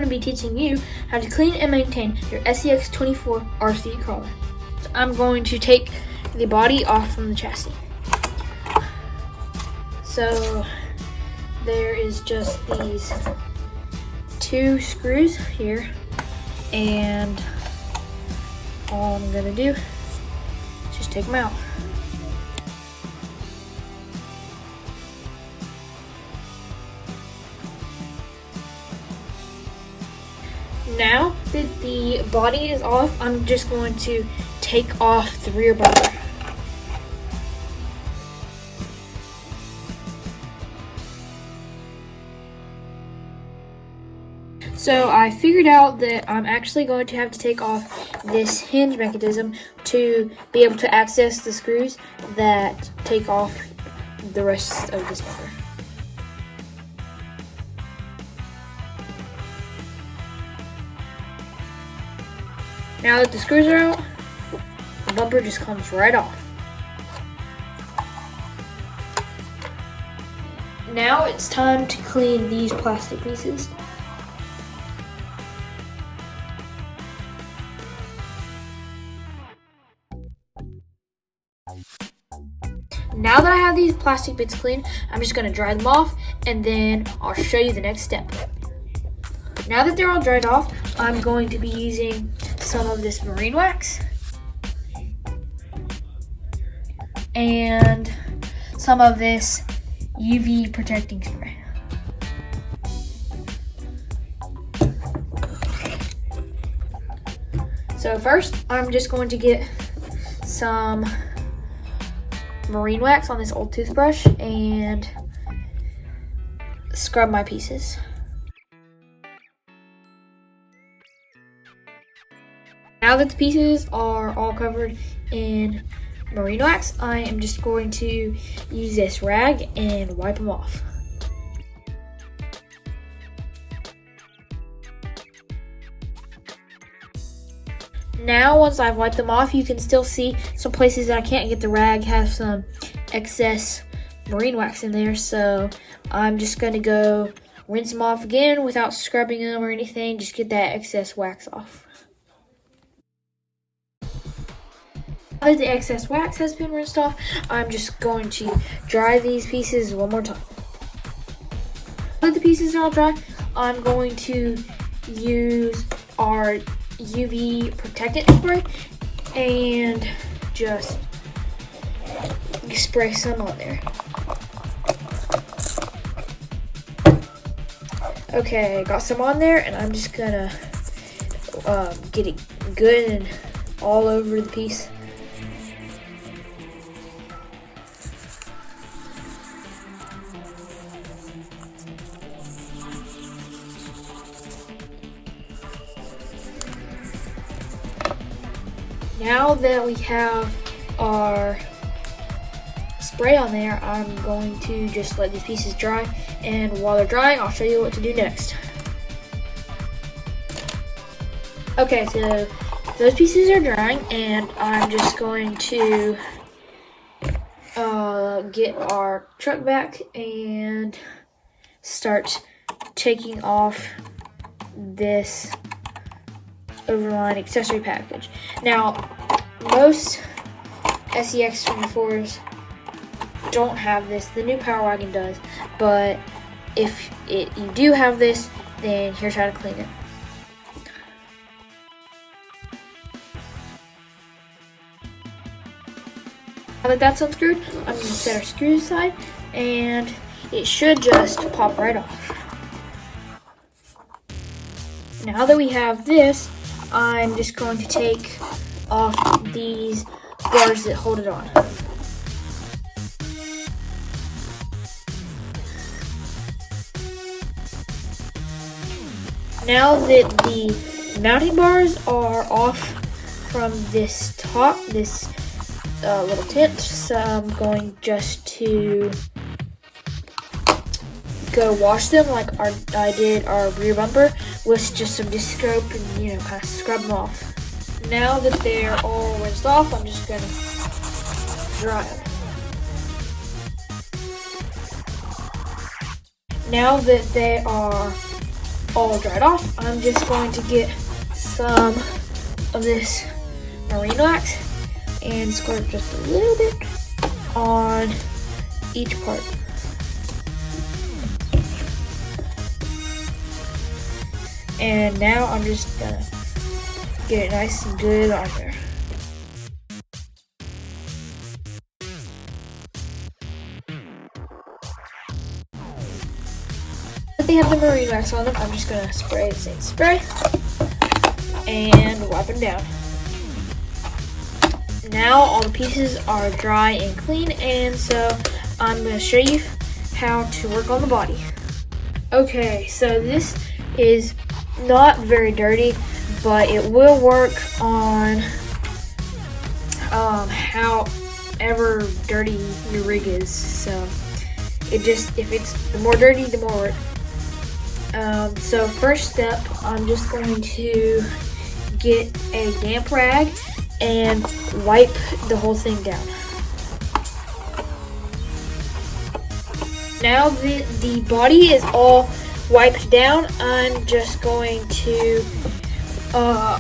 I'm going to be teaching you how to clean and maintain your SCX24 RC Crawler. So I'm going to take the body off from the chassis. So there is just these 2 screws here, and all I'm going to do is just take them out. Now that the body is off, I'm just going to take off the rear bumper. So I figured out that I'm actually going to have to take off this hinge mechanism to be able to access the screws that take off the rest of this bumper. Now that the screws are out, the bumper just comes right off. Now it's time to clean these plastic pieces. Now that I have these plastic bits clean, I'm just going to dry them off, and then I'll show you the next step. Now that they're all dried off, I'm going to be using some of this marine wax and some of this UV protecting spray. So first, I'm just going to get some marine wax on this old toothbrush and scrub my pieces. Now that the pieces are all covered in marine wax, I am just going to use this rag and wipe them off. Now, once I've wiped them off, you can still see some places that I can't get the rag have some excess marine wax in there, so I'm just going to go rinse them off again without scrubbing them or anything, just get that excess wax off. Now that the excess wax has been rinsed off, I'm just going to dry these pieces one more time. Now that the pieces are all dry, I'm going to use our UV protectant spray and just spray some on there. Okay, got some on there, and I'm just gonna get it good and all over the piece. Now that we have our spray on there, I'm going to just let these pieces dry, and while they're drying, I'll show you what to do next. Okay, so those pieces are drying, and I'm just going to get our truck back and start taking off this overline accessory package. Now, most SCX24s don't have this. The new Power Wagon does, but if you do have this, then here's how to clean it. Now that that's unscrewed, I'm going to set our screws aside, and it should just pop right off. Now that we have this, I'm just going to take off these bars that hold it on. Now that the mounting bars are off from this top, this little tent, so I'm going just to go wash them like I did our rear bumper with just some disc soap and kind of scrub them off. Now that they're all rinsed off, I'm just going to dry them. Now that they are all dried off, I'm just going to get some of this marine wax and squirt just a little bit on each part. And now I'm just gonna get it nice and good on there. If they have the marine wax on them, I'm just gonna spray the same spray and wipe them down. Now all the pieces are dry and clean, and so I'm gonna show you how to work on the body. Okay, so this is not very dirty, but it will work on however dirty your rig is. So if it's the more dirty, the more work. So first step, I'm just going to get a damp rag and wipe the whole thing down. Now the body is all wiped down, I'm just going to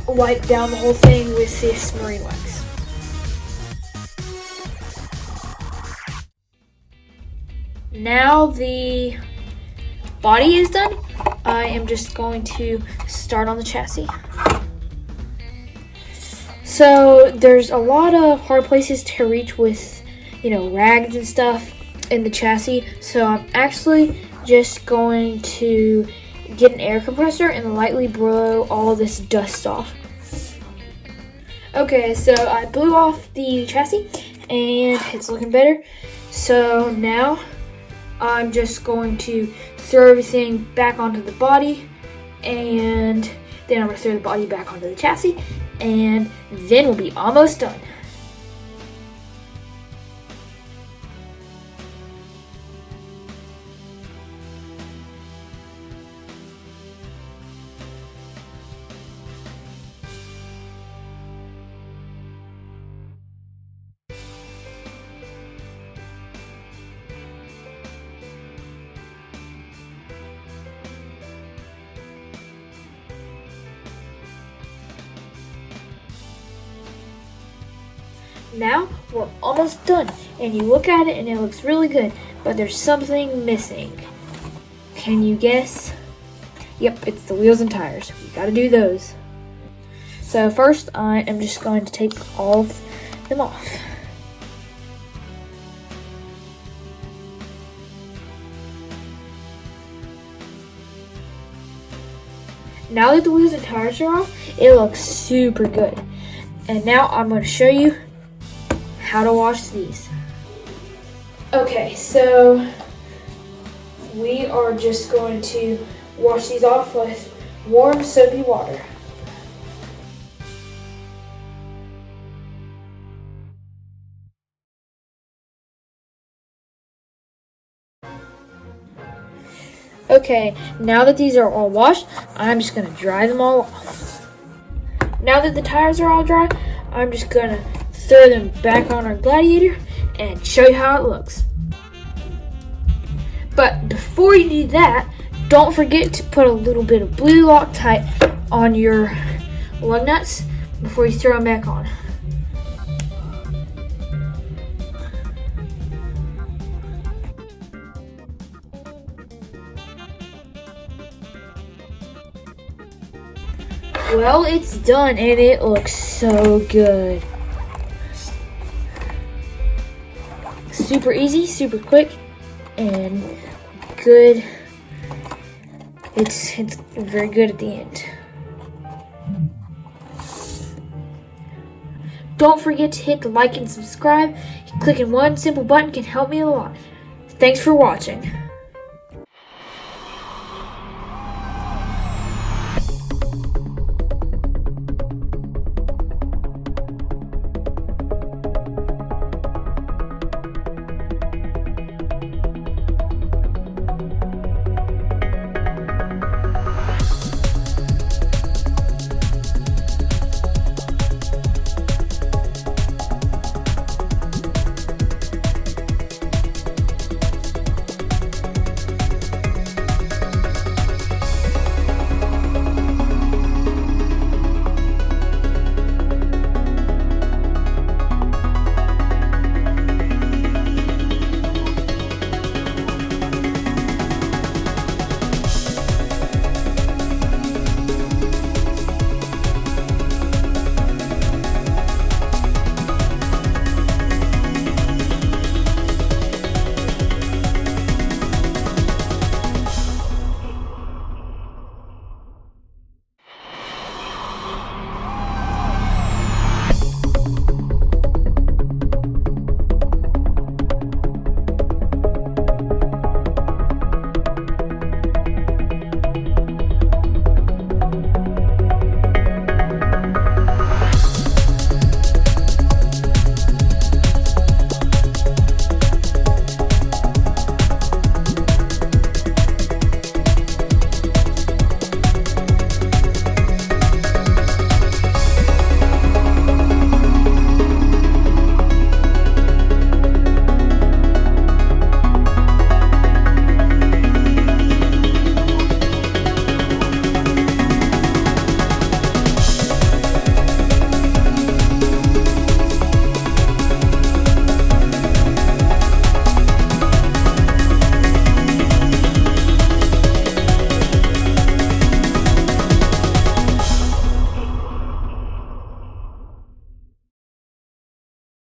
wipe down the whole thing with this marine wax. Now the body is done, I am just going to start on the chassis. So there's a lot of hard places to reach with, rags and stuff in the chassis. So I'm actually just going to get an air compressor and lightly blow all this dust off. Okay, so I blew off the chassis and it's looking better. So now I'm just going to throw everything back onto the body, and then I'm going to throw the body back onto the chassis, and then we'll be almost done. Now we're almost done, and you look at it and it looks really good, but there's something missing. Can you guess? Yep, it's the wheels and tires. We gotta do those. So first I am just going to take all of them off. Now that the wheels and tires are off, it looks super good. And now I'm going to show you how to wash these. Okay, so we are just going to wash these off with warm soapy water. Okay, now that these are all washed, I'm just gonna dry them all off. Now that the tires are all dry, I'm just gonna throw them back on our Gladiator and show you how it looks. But before you do that, don't forget to put a little bit of blue Loctite on your lug nuts before you throw them back on. Well, it's done and it looks so good. Super easy, super quick, and good. It's very good at the end. Don't forget to hit the like and subscribe. Clicking one simple button can help me a lot. Thanks for watching.